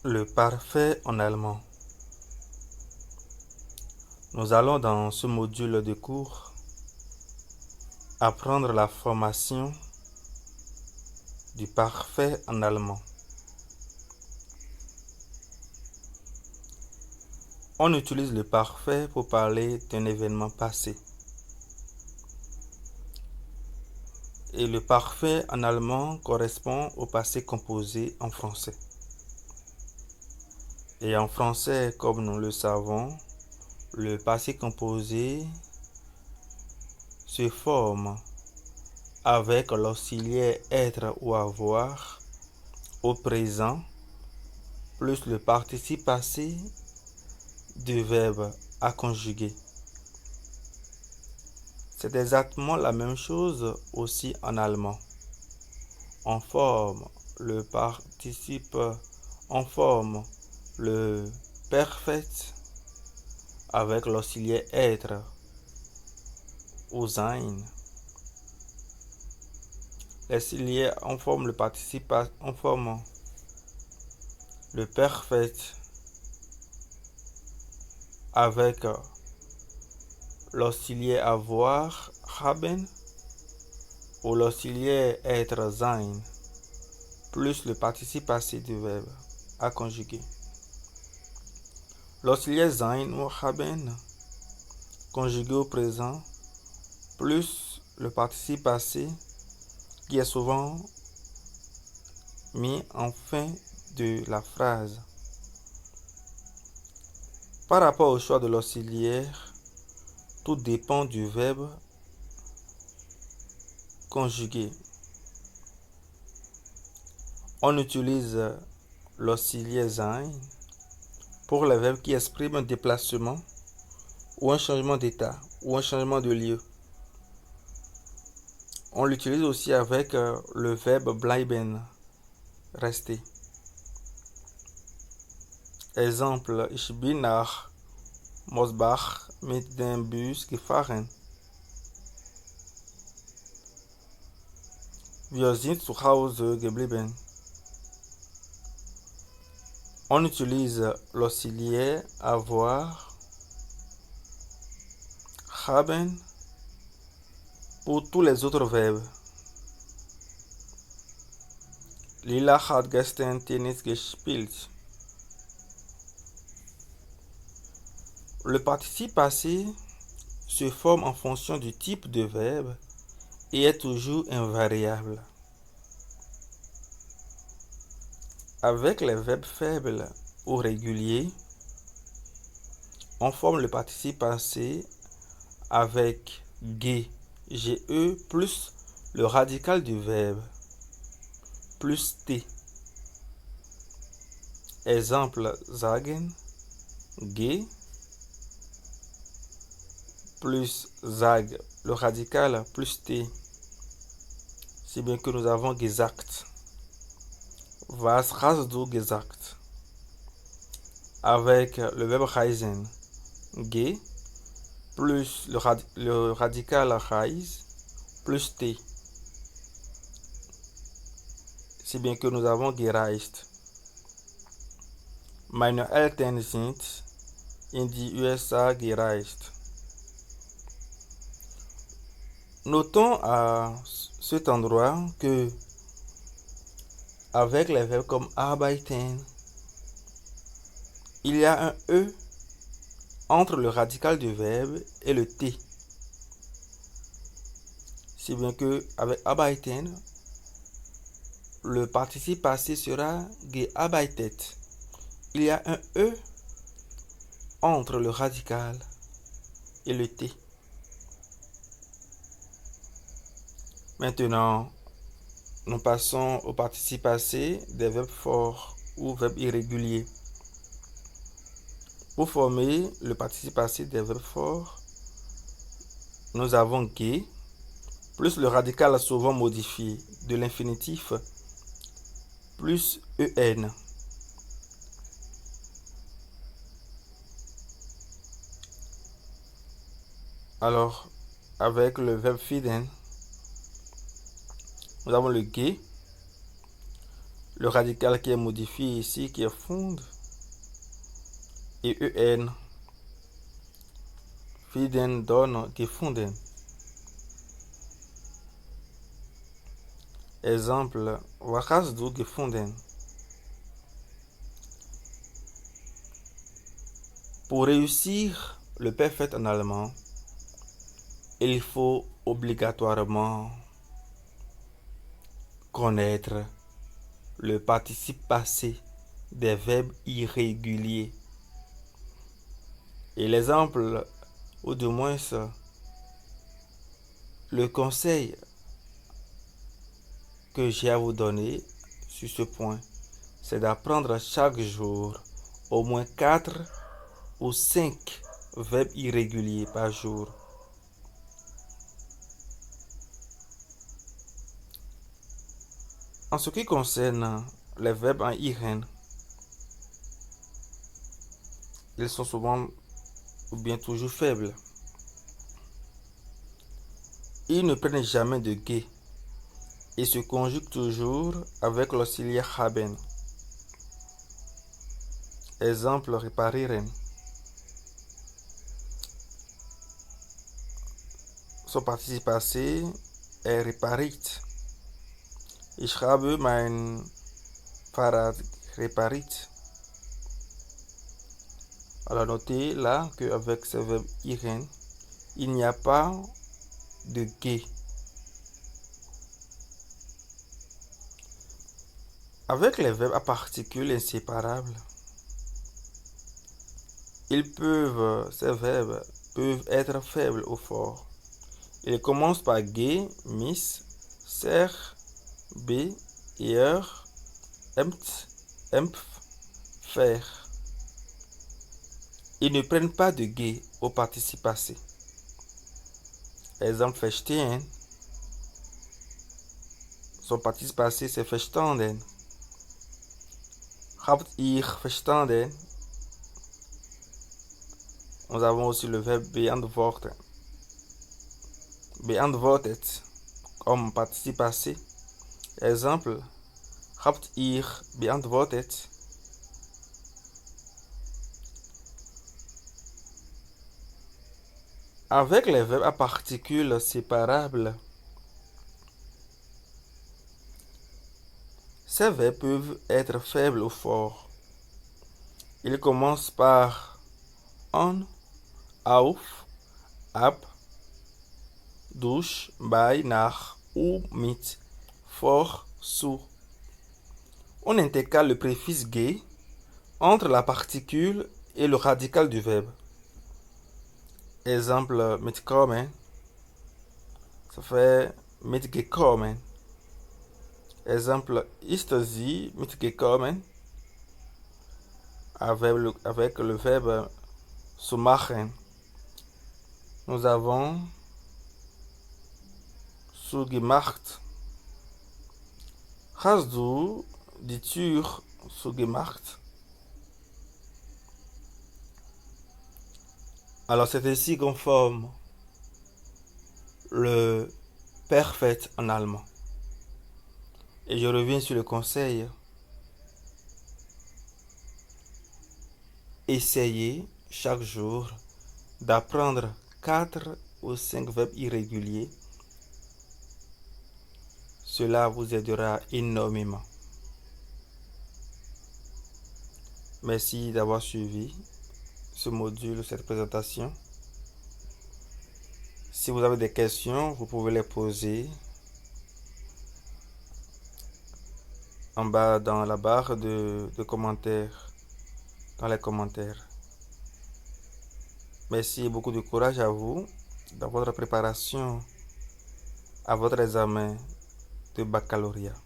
Le parfait en allemand. Nous allons dans ce module de cours apprendre la formation du parfait en allemand. On utilise le parfait pour parler d'un événement passé. Et le parfait en allemand correspond au passé composé en français. Et en français, comme nous le savons, le passé composé se forme avec l'auxiliaire être ou avoir au présent plus le participe passé du verbe à conjuguer. C'est exactement la même chose aussi en allemand. On forme le participe, on forme le perfect avec l'auxiliaire être ou sein. L'auxiliaire, on forme le participe, on forme le perfect avec l'auxiliaire avoir, haben, ou l'auxiliaire être sein, plus le participe passé du verbe à conjuguer. L'auxiliaire sein ou haben, conjugué au présent, plus le participe passé, qui est souvent mis en fin de la phrase. Par rapport au choix de l'auxiliaire, tout dépend du verbe conjugué. On utilise l'auxiliaire sein pour les verbes qui expriment un déplacement ou un changement d'état ou un changement de lieu. On l'utilise aussi avec le verbe bleiben, rester. Exemple, ich bin nach Mosbach mit dem Bus gefahren. Wir sind zu Hause geblieben. On utilise l'auxiliaire avoir, haben pour tous les autres verbes. Lila hat gestern Tennis gespielt. Le participe passé se forme en fonction du type de verbe et est toujours invariable. Avec les verbes faibles ou réguliers, on forme le participe passé avec ge plus le radical du verbe plus t. Exemple, sagen, ge plus zag, le radical plus t. Si bien que nous avons gesagt. Was hast du gesagt? Avec le verbe reisen, ge plus le radical reis plus t. Si bien que nous avons gereist. Meine Eltern sind in die USA gereist. Notons à cet endroit que avec les verbes comme arbeiten, il y a un E entre le radical du verbe et le T. Si bien que avec arbeiten, le participe passé sera gearbeitet. Il y a un E entre le radical et le T. Maintenant, nous passons au participe passé des verbes forts ou verbes irréguliers. Pour former le participe passé des verbes forts, nous avons ge plus le radical souvent modifié de l'infinitif plus en. Alors, avec le verbe finden, nous avons le ge, le radical qui est modifié ici, qui est fund, et en. Finden donne gefunden. Exemple, was hast du gefunden? Pour réussir le perfect en allemand, il faut obligatoirement connaître le participe passé des verbes irréguliers. Et l'exemple, ou du moins le conseil que j'ai à vous donner sur ce point, c'est d'apprendre chaque jour au moins 4 ou 5 verbes irréguliers par jour. En ce qui concerne les verbes en IN, ils sont souvent ou bien toujours faibles. Ils ne prennent jamais de ge et se conjuguent toujours avec l'auxiliaire haben. Exemple, reparieren. Son participe passé est repariert. Ich habe mein Fahrrad repariert. Alors notez là qu'avec ce verbe iren, il n'y a pas de ge. Avec les verbes à particules inséparables, ces verbes peuvent être faibles ou forts. Ils commencent par ge, miss, ser, be, er, emt, empf, faire. Ils ne prennent pas de ge au participe passé. Exemple, verstehen. Son participe passé, c'est verstanden. Habt ihr verstanden? Nous avons aussi le verbe beantworten. Beantwortet comme participe passé. Exemple, habt ihr beantwortet? Avec les verbes à particules séparables, ces verbes peuvent être faibles ou forts. Ils commencent par on, auf, ab, durch, bei, nach, ou, mit, vor, zu. On intercale le préfixe ge entre la particule et le radical du verbe. Exemple, mitkommen, ça fait mitgekommen. Exemple, ist sie mitgekommen avec le verbe zu machen. Nous avons zu gemacht. Hast du die Tür zu gemacht? Alors c'est ainsi qu'on forme le perfect en allemand. Et je reviens sur le conseil. Essayez chaque jour d'apprendre 4 ou 5 verbes irréguliers. Cela vous aidera énormément. Merci d'avoir suivi ce module, cette présentation. Si vous avez des questions, vous pouvez les poser en bas dans la barre de commentaires, dans les commentaires. Merci et beaucoup de courage à vous dans votre préparation à votre examen de baccalauréat.